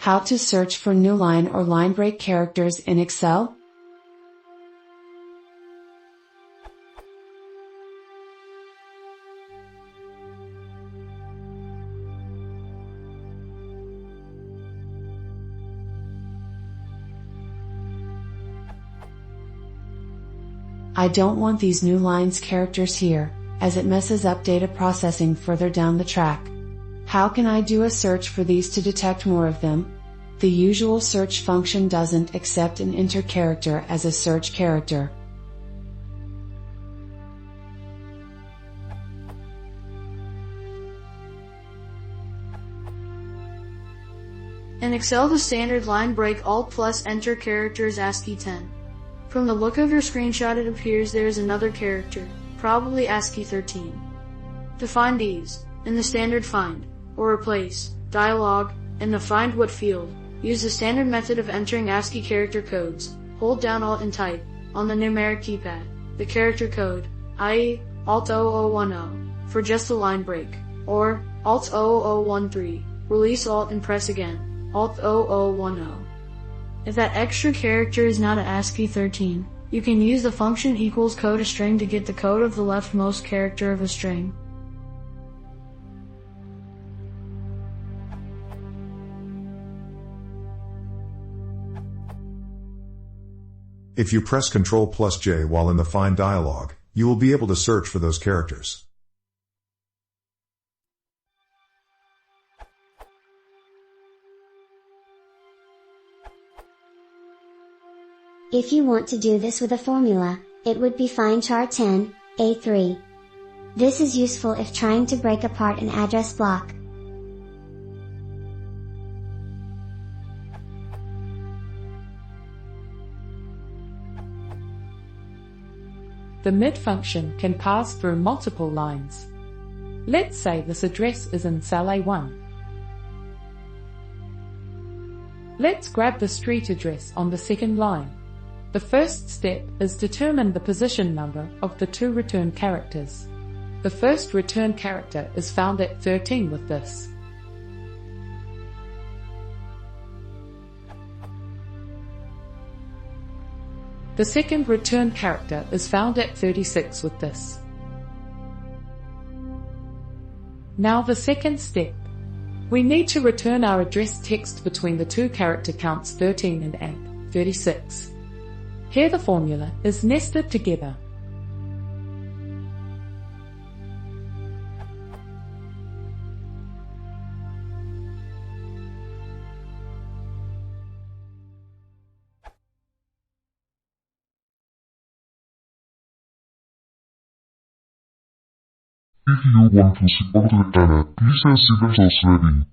How to search for newline or line break characters in Excel? I don't want these new lines characters here, as it messes up data processing further down the track. How can I do a search for these to detect more of them? The usual search function doesn't accept an enter character as a search character. In Excel, the standard line break Alt plus enter character is ASCII 10. From the look of your screenshot, it appears there is another character, probably ASCII 13. To find these, in the standard find, or replace, dialog, in the Find What field, use the standard method of entering ASCII character codes. Hold down Alt and type, on the numeric keypad, the character code, i.e., Alt 0010, for just the line break, or Alt 0013, release Alt and press again, Alt 0010. If that extra character is not an ASCII 13, you can use the function equals code a string to get the code of the leftmost character of a string. If you press Ctrl plus J while in the Find dialog, you will be able to search for those characters. If you want to do this with a formula, it would be find char 10, A3. This is useful if trying to break apart an address block. The mid function can pass through multiple lines. Let's say this address is in cell A1. Let's grab the street address on the second line. The first step is determine the position number of the two return characters. The first return character is found at 13 with this. The second return character is found at 36 with this. Now the second step. We need to return our address text between the two character counts 13 and 36. Here the formula is nested together. If you want to support the channel, please consider subscribing.